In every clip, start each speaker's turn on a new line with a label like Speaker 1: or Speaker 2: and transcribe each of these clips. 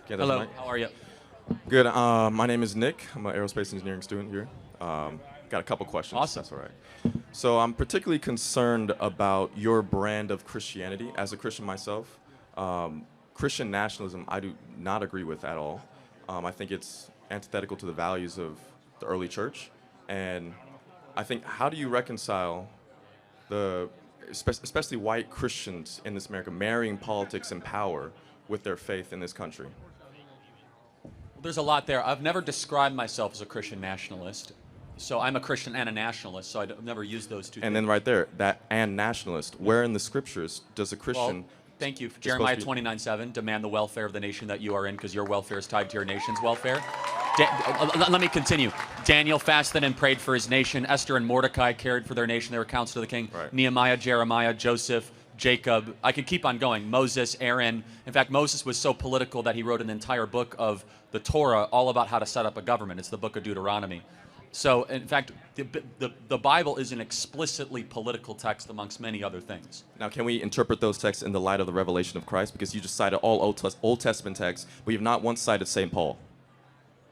Speaker 1: Okay, that's
Speaker 2: Hello,
Speaker 1: Mike.
Speaker 2: how are you?
Speaker 1: Good. My name is Nick. I'm an aerospace engineering student here. Got a couple questions.
Speaker 2: Awesome.
Speaker 1: That's all right. So I'm particularly concerned about your brand of Christianity. As a Christian myself, Christian nationalism I do not agree with at all. I think it's antithetical to the values of the early church. And I think, how do you reconcile the, especially white Christians in this America, marrying politics and power with their faith in this country?
Speaker 2: There's a lot there. I've never described myself as a Christian nationalist. So I'm a Christian and a nationalist, so I've never used those two
Speaker 1: And
Speaker 2: things.
Speaker 1: then right there, that and nationalist. Where in the scriptures does a Christian?
Speaker 2: Well, thank you.
Speaker 1: supposed
Speaker 2: Jeremiah
Speaker 1: to be-
Speaker 2: 29:7, demand the welfare of the nation that you are in, because your welfare is tied to your nation's welfare. Let me continue. Daniel fasted and prayed for his nation. Esther and Mordecai cared for their nation. They were counsel to the king.
Speaker 1: Right.
Speaker 2: Nehemiah, Jeremiah, Joseph, Jacob. I could keep on going. Moses, Aaron. In fact, Moses was so political that he wrote an entire book of the Torah all about how to set up a government. It's the book of Deuteronomy. So, in fact, the Bible is an explicitly political text amongst many other things.
Speaker 1: Now, can we interpret those texts in the light of the revelation of Christ? Because you just cited all Old Testament texts, but you've not once cited St. Paul.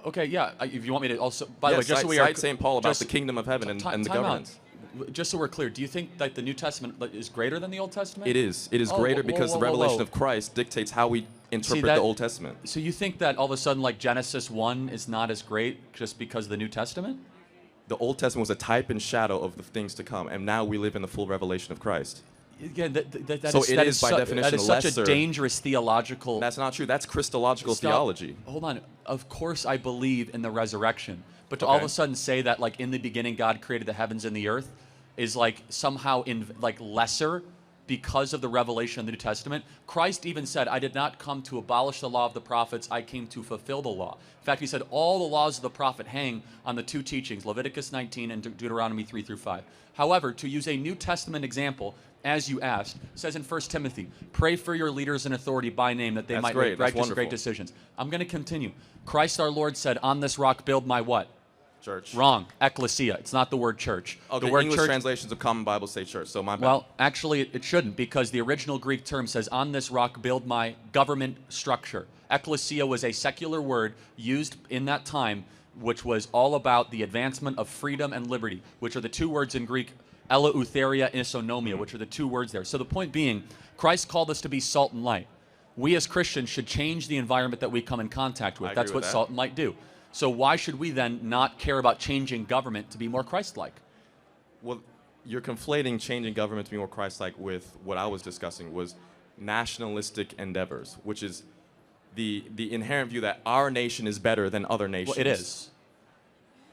Speaker 2: Okay, yeah. If you want me to also, by the way,
Speaker 1: Yes,
Speaker 2: just so we are
Speaker 1: cite St. Paul about
Speaker 2: just-
Speaker 1: the kingdom of heaven and the
Speaker 2: time out.
Speaker 1: governance.
Speaker 2: Just so we're clear, do you think that the New Testament is greater than the Old Testament?
Speaker 1: It is. It is
Speaker 2: Oh,
Speaker 1: greater
Speaker 2: whoa,
Speaker 1: because
Speaker 2: whoa,
Speaker 1: the
Speaker 2: whoa,
Speaker 1: revelation
Speaker 2: whoa.
Speaker 1: of Christ dictates how we interpret
Speaker 2: that-
Speaker 1: the Old Testament.
Speaker 2: So you think that all of a sudden, like Genesis 1 is not as great just because of the New Testament?
Speaker 1: The Old Testament was a type and shadow of the things to come, and now we live in the full revelation of Christ.
Speaker 2: Again, that
Speaker 1: So
Speaker 2: is,
Speaker 1: it
Speaker 2: that
Speaker 1: is by
Speaker 2: su-
Speaker 1: definition
Speaker 2: that is such
Speaker 1: lesser.
Speaker 2: a dangerous theological.
Speaker 1: That's not true. That's Christological
Speaker 2: Stop.
Speaker 1: theology.
Speaker 2: Hold on. Of course, I believe in the resurrection, but to all of
Speaker 1: Okay.
Speaker 2: a sudden say that, like, in the beginning, God created the heavens and the earth, is like somehow lesser because of the revelation of the New Testament. Christ even said, "I did not come to abolish the law of the prophets; I came to fulfill the law." In fact, he said all the laws of the prophet hang on the two teachings, Leviticus 19 and Deuteronomy 3 through 5. However, to use a New Testament example, as you asked, says in 1 Timothy, pray for your leaders in authority by name that they
Speaker 1: That's
Speaker 2: might
Speaker 1: great.
Speaker 2: make
Speaker 1: That's
Speaker 2: righteous, great
Speaker 1: wonderful.
Speaker 2: decisions. I'm going to continue. Christ our Lord said, "On this rock build my" what?
Speaker 1: Church.
Speaker 2: Wrong. Ecclesia. It's not the word church.
Speaker 1: Okay,
Speaker 2: the word
Speaker 1: English
Speaker 2: church.
Speaker 1: translations of Common Bible say church, so my bad.
Speaker 2: Well, actually, it shouldn't, because the original Greek term says, "On this rock build my government structure." Ecclesia was a secular word used in that time, which was all about the advancement of freedom and liberty, which are the two words in Greek, eleutheria, isonomia, which are the two words there. So the point being, Christ called us to be salt and light. We as Christians should change the environment that we come in contact with.
Speaker 1: I
Speaker 2: That's
Speaker 1: agree
Speaker 2: what
Speaker 1: with that.
Speaker 2: salt and light do. So why should we then not care about changing government to be more Christ-like?
Speaker 1: Well, you're conflating changing government to be more Christ-like with what I was discussing was nationalistic endeavors, which is the inherent view that our nation is better than other nations.
Speaker 2: Well, it is.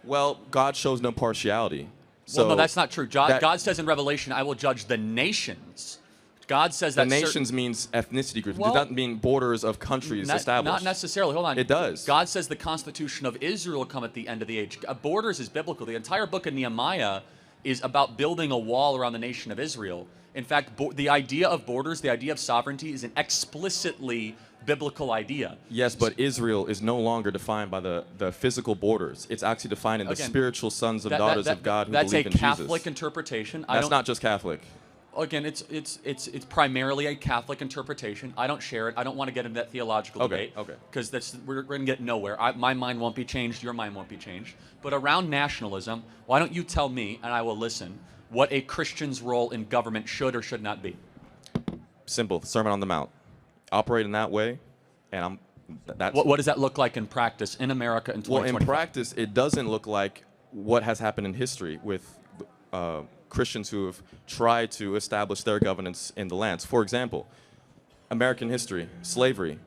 Speaker 1: Well, God shows no partiality. So
Speaker 2: Well, no, that's not true.
Speaker 1: that-
Speaker 2: God says in Revelation, "I will judge the nations." God says
Speaker 1: the
Speaker 2: that
Speaker 1: nations means ethnicity groups.
Speaker 2: Well,
Speaker 1: Does that mean borders of countries established?
Speaker 2: Not necessarily. Hold on.
Speaker 1: It does.
Speaker 2: God says the Constitution of Israel will come at the end of the age. Borders is biblical. The entire book of Nehemiah is about building a wall around the nation of Israel. In fact, the idea of borders, the idea of sovereignty, is an explicitly biblical idea.
Speaker 1: Yes, but Israel is no longer defined by the physical borders. It's actually defined in the
Speaker 2: Again,
Speaker 1: spiritual sons and daughters of God who
Speaker 2: that's
Speaker 1: believe
Speaker 2: a
Speaker 1: in
Speaker 2: Catholic
Speaker 1: Jesus.
Speaker 2: interpretation.
Speaker 1: That's not just Catholic.
Speaker 2: Again, it's primarily a Catholic interpretation. I don't share it. I don't want to get into that theological
Speaker 1: Okay,
Speaker 2: debate.
Speaker 1: okay.
Speaker 2: Because we're going to get nowhere. My mind won't be changed. Your mind won't be changed. But around nationalism, why don't you tell me, and I will listen, what a Christian's role in government should or should not be?
Speaker 1: Simple. Sermon on the Mount. Operate in that way, and that's
Speaker 2: What does that look like in practice in America in
Speaker 1: well.
Speaker 2: 2025?
Speaker 1: In practice, it doesn't look like what has happened in history with Christians who have tried to establish their governance in the lands. For example, American history, slavery.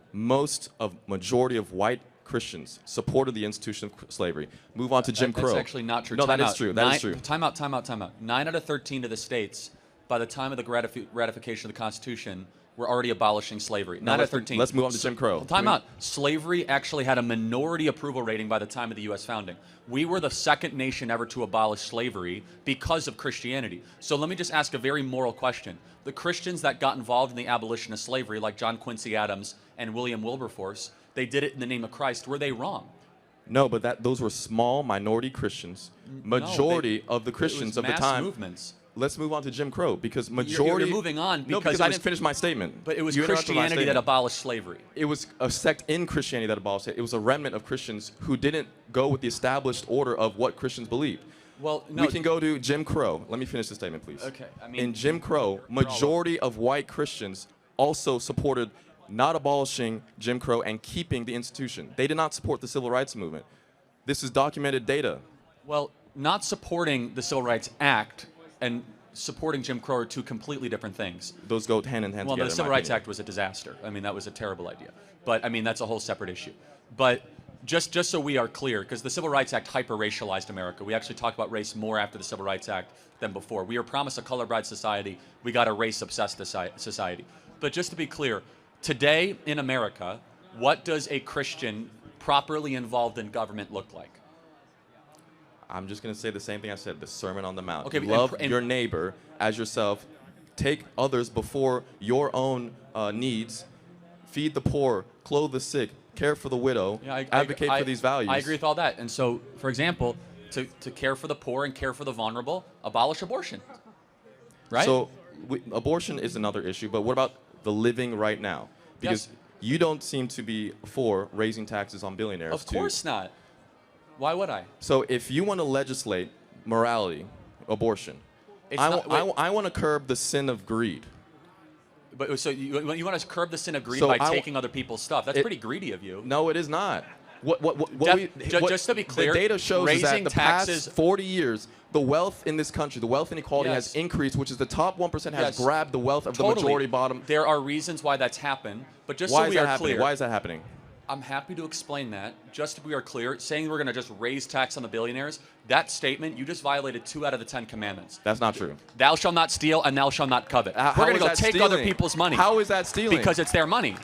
Speaker 1: Majority of white Christians supported the institution of slavery. Move on to Jim Crow.
Speaker 2: That's actually not true.
Speaker 1: No, that
Speaker 2: Time
Speaker 1: is
Speaker 2: out.
Speaker 1: true. That is true.
Speaker 2: Time out. 9 out of 13 of the states, by the time of the ratification of the Constitution, were already abolishing slavery.
Speaker 1: Now
Speaker 2: 9 out of
Speaker 1: let's-
Speaker 2: 13.
Speaker 1: let's move on to Jim Crow.
Speaker 2: Time out. Slavery actually had a minority approval rating by the time of the U.S. founding. We were the second nation ever to abolish slavery because of Christianity. So let me just ask a very moral question. The Christians that got involved in the abolition of slavery, like John Quincy Adams and William Wilberforce, they did it in the name of Christ. Were they wrong?
Speaker 1: No, but those were small minority Christians. Majority of the Christians of the
Speaker 2: mass
Speaker 1: time.
Speaker 2: movements.
Speaker 1: let's move on to Jim Crow, because
Speaker 2: You're
Speaker 1: majority.
Speaker 2: moving on
Speaker 1: No,
Speaker 2: because
Speaker 1: because I didn't finish my statement.
Speaker 2: But it was
Speaker 1: You interrupted my
Speaker 2: Christianity that
Speaker 1: statement.
Speaker 2: abolished slavery.
Speaker 1: It was a sect in Christianity that abolished it. It was a remnant of Christians who didn't go with the established order of what Christians believed.
Speaker 2: Well, no.
Speaker 1: We can go to Jim Crow. Let me finish the statement, please.
Speaker 2: Okay, I mean,
Speaker 1: in Jim Crow, majority of white Christians also supported not abolishing Jim Crow and keeping the institution. They did not support the civil rights movement. This is documented data.
Speaker 2: Well, not supporting the Civil Rights Act and supporting Jim Crow are two completely different things.
Speaker 1: Those go hand in hand
Speaker 2: Well,
Speaker 1: together.
Speaker 2: the
Speaker 1: in
Speaker 2: Civil
Speaker 1: my
Speaker 2: Rights
Speaker 1: opinion.
Speaker 2: Act was a disaster. I mean, that was a terrible idea. But I mean, that's a whole separate issue. But just so we are clear, because the Civil Rights Act hyper-racialized America. We actually talk about race more after the Civil Rights Act than before. We were promised a color-bride society. We got a race-obsessed society. But just to be clear, today in America, what does a Christian properly involved in government look like?
Speaker 1: I'm just going to say the same thing I said, the Sermon on the Mount.
Speaker 2: Okay,
Speaker 1: Love your neighbor as yourself. Take others before your own needs. Feed the poor. Clothe the sick. Care for the widow.
Speaker 2: Yeah,
Speaker 1: advocate for these values.
Speaker 2: I agree with all that. And so, for example, to care for the poor and care for the vulnerable, abolish abortion. Right?
Speaker 1: So abortion is another issue, but what about the living right now? Because
Speaker 2: Yes.
Speaker 1: you don't seem to be for raising taxes on billionaires.
Speaker 2: Of course not. Why would I?
Speaker 1: So if you want to legislate morality, abortion,
Speaker 2: It's not- wait.
Speaker 1: I want to curb the sin of greed.
Speaker 2: But so you want to curb the sin of greed
Speaker 1: So
Speaker 2: by
Speaker 1: I-
Speaker 2: taking other people's stuff? That's
Speaker 1: It-
Speaker 2: pretty greedy of you.
Speaker 1: No, it is not.
Speaker 2: Just to be clear,
Speaker 1: the data shows is that
Speaker 2: raising
Speaker 1: the
Speaker 2: taxes-
Speaker 1: past 40 years, the wealth in this country, the wealth inequality
Speaker 2: Yes.
Speaker 1: has increased, which is the top 1% has
Speaker 2: Yes.
Speaker 1: grabbed the wealth of the
Speaker 2: Totally.
Speaker 1: majority bottom.
Speaker 2: There are reasons why that's happened, but just
Speaker 1: Why
Speaker 2: so
Speaker 1: is
Speaker 2: we
Speaker 1: that
Speaker 2: are
Speaker 1: happening?
Speaker 2: clear,
Speaker 1: Why is that happening?
Speaker 2: I'm happy to explain that. Just so we are clear, saying we're going to just raise tax on the billionaires, that statement, you just violated 2 out of the 10 commandments.
Speaker 1: That's not true.
Speaker 2: Thou shalt not steal and thou shalt not covet.
Speaker 1: How
Speaker 2: We're going
Speaker 1: is
Speaker 2: to go
Speaker 1: that
Speaker 2: take
Speaker 1: stealing?
Speaker 2: other people's money.
Speaker 1: How is that stealing?
Speaker 2: Because it's their money.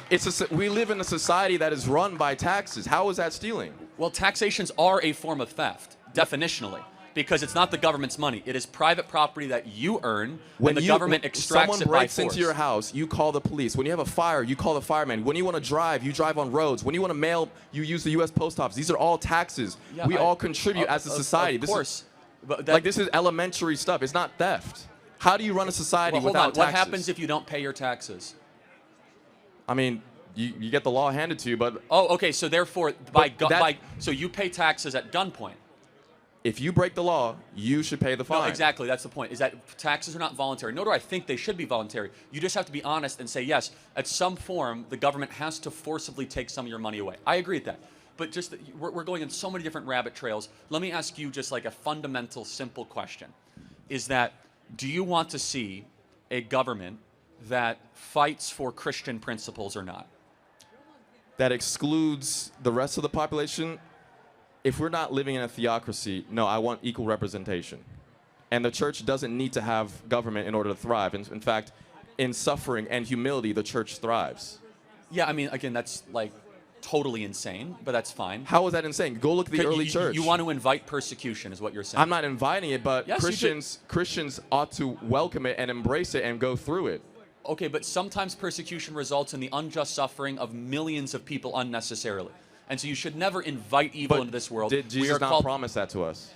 Speaker 1: We live in a society that is run by taxes. How is that stealing?
Speaker 2: Well, taxations are a form of theft, definitionally, because it's not the government's money. It is private property that you earn when the government extracts
Speaker 1: someone
Speaker 2: it by
Speaker 1: breaks
Speaker 2: force.
Speaker 1: into your house, you call the police. When you have a fire, you call the fireman. When you want to drive, you drive on roads. When you want to mail, you use the U.S. Post Office. These are all taxes.
Speaker 2: Yeah,
Speaker 1: we all contribute as a society.
Speaker 2: Of course. But
Speaker 1: This is elementary stuff. It's not theft. How do you run a society
Speaker 2: well, hold
Speaker 1: without
Speaker 2: on.
Speaker 1: taxes?
Speaker 2: What happens if you don't pay your taxes?
Speaker 1: I mean, you get the law handed to you, but
Speaker 2: Oh, okay. So therefore, so you pay taxes at gunpoint.
Speaker 1: if you break the law, you should pay the fine.
Speaker 2: No, exactly. That's the point. Is that taxes are not voluntary. Nor do I think they should be voluntary. You just have to be honest and say yes. At some form, the government has to forcibly take some of your money away. I agree with that. But just we're going in so many different rabbit trails. Let me ask you just like a fundamental, simple question: is that do you want to see a government that fights for Christian principles or not?
Speaker 1: That excludes the rest of the population. If we're not living in a theocracy, no, I want equal representation. And the church doesn't need to have government in order to thrive. In fact, in suffering and humility, the church thrives.
Speaker 2: Yeah, I mean, again, that's like totally insane, but that's fine.
Speaker 1: How is that insane? Go look at the early church.
Speaker 2: You want to invite persecution, is what you're saying.
Speaker 1: I'm not inviting it, but
Speaker 2: Yes, you do.
Speaker 1: Christians ought to welcome it and embrace it and go through it.
Speaker 2: Okay, but sometimes persecution results in the unjust suffering of millions of people unnecessarily. And so you should never invite evil
Speaker 1: But
Speaker 2: into this world.
Speaker 1: did
Speaker 2: We
Speaker 1: Jesus
Speaker 2: are
Speaker 1: not
Speaker 2: called-
Speaker 1: promise that to us?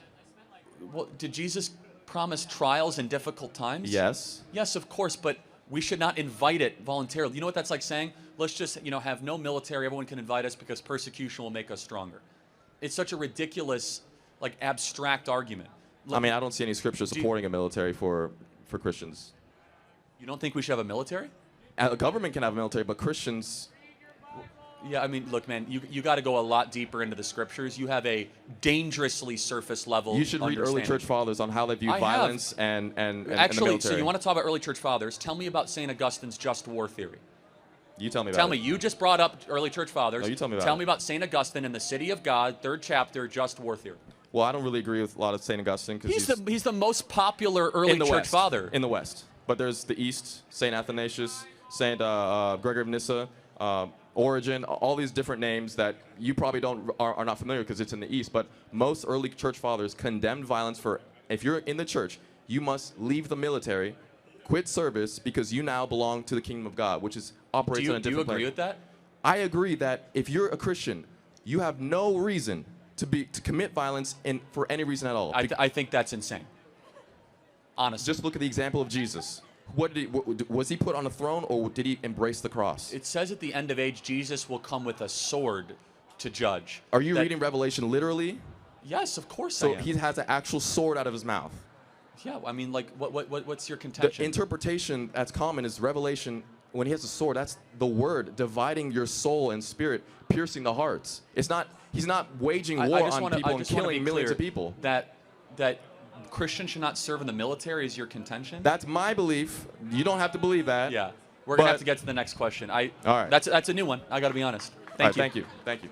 Speaker 2: Well, did Jesus promise trials in difficult times?
Speaker 1: Yes.
Speaker 2: Yes, of course, but we should not invite it voluntarily. You know what that's like saying? Let's just, have no military. Everyone can invite us because persecution will make us stronger. It's such a ridiculous, like, abstract argument.
Speaker 1: I mean, I don't see any scripture
Speaker 2: Do you-
Speaker 1: supporting a military for Christians.
Speaker 2: You don't think we should have a military?
Speaker 1: A government can have a military, but Christians...
Speaker 2: Yeah, I mean, look, man, you got to go a lot deeper into the scriptures. You have a dangerously surface level.
Speaker 1: You should read early
Speaker 2: understanding.
Speaker 1: church fathers on how they view
Speaker 2: I have.
Speaker 1: violence and the
Speaker 2: Actually,
Speaker 1: military.
Speaker 2: so you want to talk about early church fathers? Tell me about St. Augustine's just war theory.
Speaker 1: You tell me about
Speaker 2: Tell
Speaker 1: it.
Speaker 2: me, you just brought up early church fathers.
Speaker 1: No, you tell me about
Speaker 2: Tell
Speaker 1: it.
Speaker 2: me about St. Augustine in the City of God, 3rd chapter, just war theory.
Speaker 1: Well, I don't really agree with a lot of St. Augustine because
Speaker 2: He's the most popular early
Speaker 1: in the
Speaker 2: church
Speaker 1: West.
Speaker 2: father.
Speaker 1: In the West. But there's the East, St. Athanasius, St. Gregory of Nyssa, Origen, all these different names that you probably are not familiar because it's in the East. But most early church fathers condemned violence for, if you're in the church, you must leave the military, quit service because you now belong to the kingdom of God, which is operates on a
Speaker 2: Do you
Speaker 1: different
Speaker 2: agree
Speaker 1: plane.
Speaker 2: with that?
Speaker 1: I agree that if you're a Christian, you have no reason to commit violence for any reason at all.
Speaker 2: I think that's insane. Honestly.
Speaker 1: Just look at the example of Jesus. Was he put on a throne, or did he embrace the cross?
Speaker 2: It says at the end of age, Jesus will come with a sword to judge.
Speaker 1: Are you reading Revelation literally?
Speaker 2: Yes, of course
Speaker 1: So
Speaker 2: I am.
Speaker 1: he has an actual sword out of his mouth.
Speaker 2: Yeah, I mean, like, what's your
Speaker 1: The
Speaker 2: contention?
Speaker 1: interpretation that's common is Revelation, when he has a sword, that's the word dividing your soul and spirit, piercing the hearts. He's not waging war on people and killing millions of people.
Speaker 2: That Christians should not serve in the military is your contention?
Speaker 1: That's my belief. You don't have to believe that.
Speaker 2: Yeah. We're going to
Speaker 1: But-
Speaker 2: have to get to the next question.
Speaker 1: All right.
Speaker 2: That's a new one. I got to be honest.
Speaker 1: All right,
Speaker 2: Thank you.
Speaker 1: thank you. Thank you.